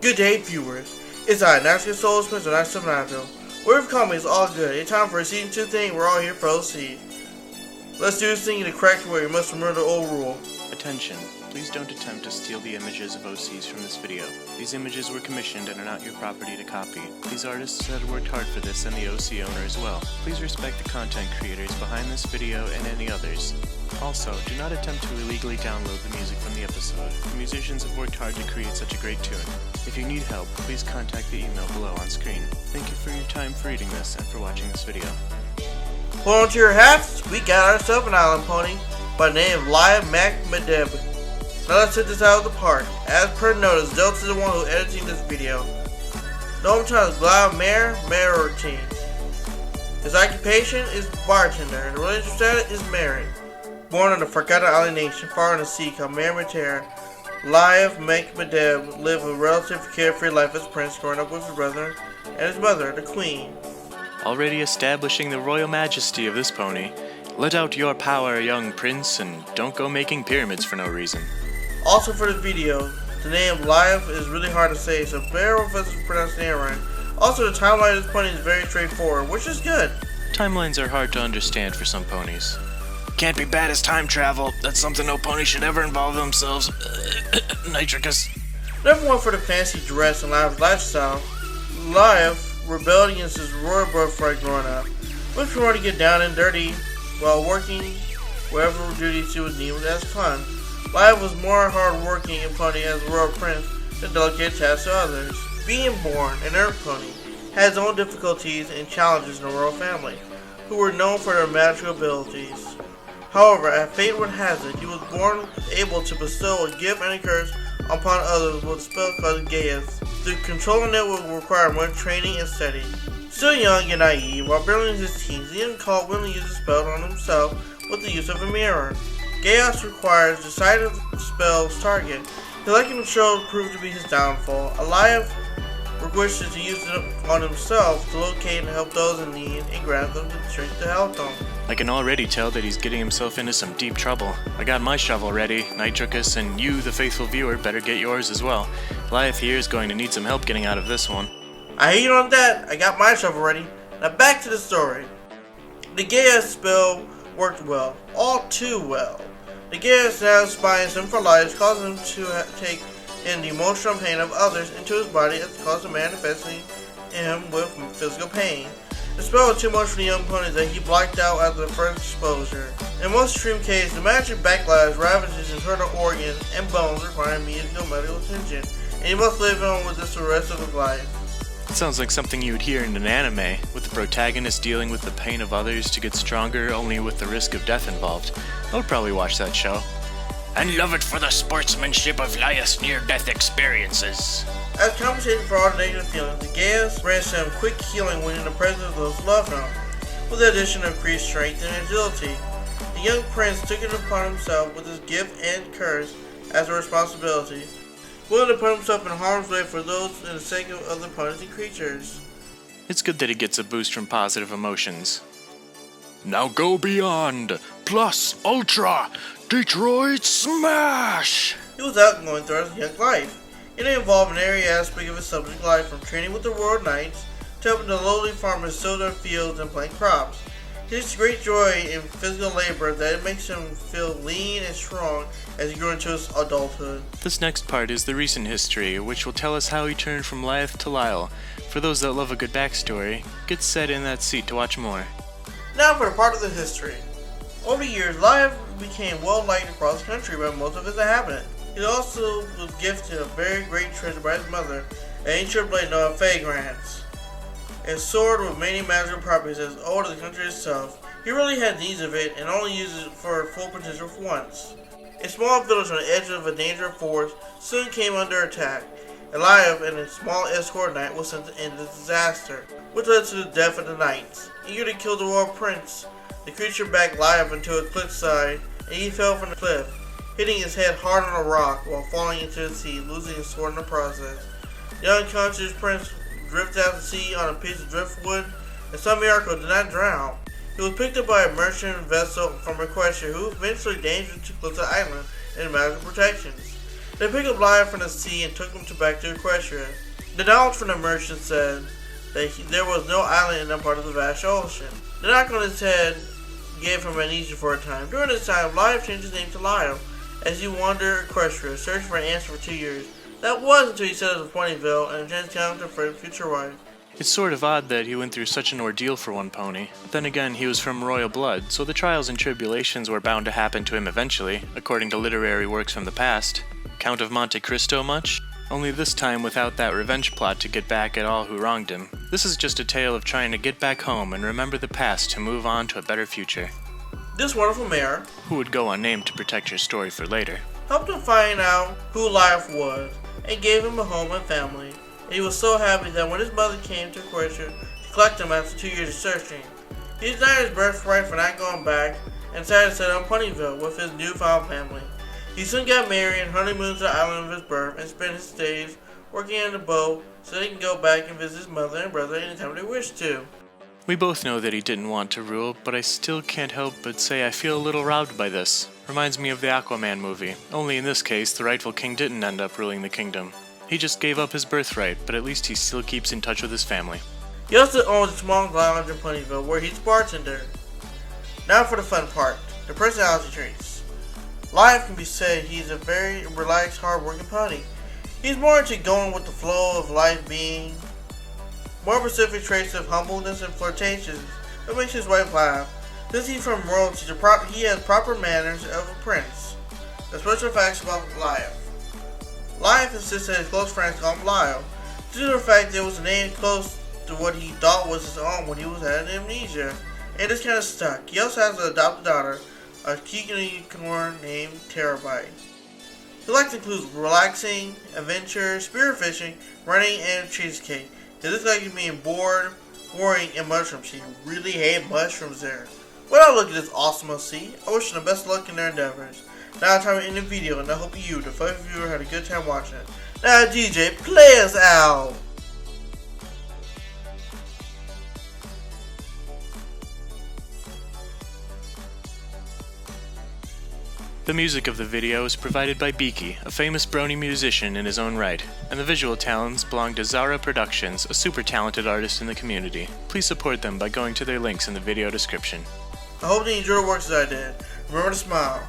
Good day, viewers. It's I, NitroSilverNigel. Whatever call me is all good. It's time for a season 2 thing. We're all here for OC. Let's do this thing in the correct way. You must remember the old rule. Attention. Please don't attempt to steal the images of OCs from this video. These images were commissioned and are not your property to copy. These artists had worked hard for this and the OC owner as well. Please respect the content creators behind this video and any others. Also, do not attempt to illegally download the music from the episode. The musicians have worked hard to create such a great tune. If you need help, please contact the email below on screen. Thank you for your time for reading this and for watching this video. Hold on to your hats. We got ourselves an island pony by the name of Liath Mac Medb. Now let's hit this out of the park. As per notice, Delta is the one who's editing this video. The hometown is Liath Mac Medb. His occupation is bartender, and the relationship status is married. Born on the forgotten island nation far in the sea called Liath Mac Medb lived a relatively carefree life as a prince, growing up with his brother and his mother, the queen. Already establishing the royal majesty of this pony, let out your power, young prince, and don't go making pyramids for no reason. Also for this video, the name Liath is really hard to say, so bear with us if pronouncing it right. Also, the timeline of this pony is very straightforward, which is good. Timelines are hard to understand for some ponies. Can't be bad as time travel. That's something no pony should ever involve themselves. Nitricus. Number one for the fancy dress and Liath's lifestyle, Liath rebelled against his royal birthright growing up, which wanted to get down and dirty while working whatever duties he was needed as fun. Liath was more hard-working and pony as a royal prince than delicate tasks to others. Being born an earth pony had its own difficulties and challenges in the royal family, who were known for their magical abilities. However, as fate would have it, he was born able to bestow a gift and a curse upon others with a spell called Liath. The controlling it would require much training and study. Still young and naive, while barely in his teens, he called willing to use a spell on himself with the use of a mirror. Chaos requires decided spell's target. The lucky control proved to be his downfall. Liath wishes to use it on himself to locate and help those in need and grant them the strength to help them. I can already tell that he's getting himself into some deep trouble. I got my shovel ready, Nitricus, and you, the faithful viewer, better get yours as well. Liath here is going to need some help getting out of this one. I hear you on that. I got my shovel ready. Now back to the story. The Liath spell worked well, all too well. The Liath now spines him for life, causing him to take in the emotional pain of others into his body as it caused a manifesting him with physical pain. The spell was too much for the young pony that he blacked out after the first exposure. In most extreme cases, the magic backlash ravages internal organs and bones requiring immediate medical attention, and he must live on with this the rest of his life. It sounds like something you would hear in an anime, with the protagonist dealing with the pain of others to get stronger only with the risk of death involved. I would probably watch that show. And love it for the sportsmanship of Liath's near-death experiences. As compensation for all the negative feelings, the Liath grants him quick healing when in the presence of those who love him, with the addition of increased strength and agility. The young prince took it upon himself with his gift and curse as a responsibility, willing to put himself in harm's way for those in the sake of other ponies and creatures. It's good that he gets a boost from positive emotions. Now go beyond, plus, ultra, Detroit Smash! He was outgoing throughout his young life. It involved in every aspect of his subject life, from training with the Royal Knights to helping the lowly farmers sow their fields and plant crops. He takes great joy in physical labor that it makes him feel lean and strong as he grew into his adulthood. This next part is the recent history, which will tell us how he turned from Liath to Lyle. For those that love a good backstory, get set in that seat to watch more. Now for the part of the history. Over the years, Liath became well liked across the country by most of its inhabitants. He also was gifted a very great treasure by his mother, an ancient blade known as Fragrance, a sword with many magical properties as old as the country itself. He really had needs of it and only used it for full potential for once. A small village on the edge of a dangerous forest soon came under attack, and Liath and a small escort knight was sent to end the disaster, which led to the death of the knights. Eager to kill the royal prince, the creature backed Liath into a cliffside, and he fell from the cliff, hitting his head hard on a rock while falling into the sea, losing his sword in the process. The unconscious prince drifted out to sea on a piece of driftwood, and some miracle did not drown. He was picked up by a merchant vessel from Equestria, who eventually dangerously took to the island and magical protections. They picked up Liath from the sea and took him back to Equestria. The knowledge from the merchant said that there was no island in that part of the vast ocean. The knock on his head gave him amnesia for a time. During this time, Liath changed his name to Lyle as he wandered Equestria, searching for an answer for 2 years. That was until he settled in Ponyville and changed character for his future wife. It's sort of odd that he went through such an ordeal for one pony. But then again, he was from royal blood, so the trials and tribulations were bound to happen to him eventually, according to literary works from the past. Count of Monte Cristo much? Only this time without that revenge plot to get back at all who wronged him. This is just a tale of trying to get back home and remember the past to move on to a better future. This wonderful mayor, who would go unnamed to protect your story for later, helped him find out who Liath was and gave him a home and family. And he was so happy that when his mother came to Equestria to collect him after 2 years of searching, he denied his birthright for not going back and decided to settle in Ponyville with his newfound family. He soon got married and honeymooned to the island of his birth and spent his days working on the boat so that he can go back and visit his mother and brother anytime they wish to. We both know that he didn't want to rule, but I still can't help but say I feel a little robbed by this. Reminds me of the Aquaman movie, only in this case the rightful king didn't end up ruling the kingdom. He just gave up his birthright, but at least he still keeps in touch with his family. He also owns a small lounge in Ponyville where he's a bartender. Now for the fun part, the personality traits. Liath can be said he's a very relaxed, hard-working pony. He's more into going with the flow of life being. More specific traits of humbleness and flirtatious that makes his wife laugh. Since he's from royalty, he has proper manners of a prince. The special facts about Liath. Liath insists that his close friends call him Lyle, due to the fact that it was a name close to what he thought was his own when he was having amnesia, and this kind of stuck. He also has an adopted daughter, a unicorn named Terabyte. His likes includes relaxing, adventure, spearfishing, running, and cheesecake. He looks like he's being bored, boring, and mushrooms. He really hate mushrooms there. Well, look at this awesome OC. I wish them the best luck in their endeavors. Now it's time to end the video, and I hope you, the fellow viewer, had a good time watching it. Now DJ, play us out! The music of the video is provided by Beaky, a famous brony musician in his own right, and the visual talents belong to ZarraProductions, a super talented artist in the community. Please support them by going to their links in the video description. I hope you enjoyed the works that I did. Remember to smile.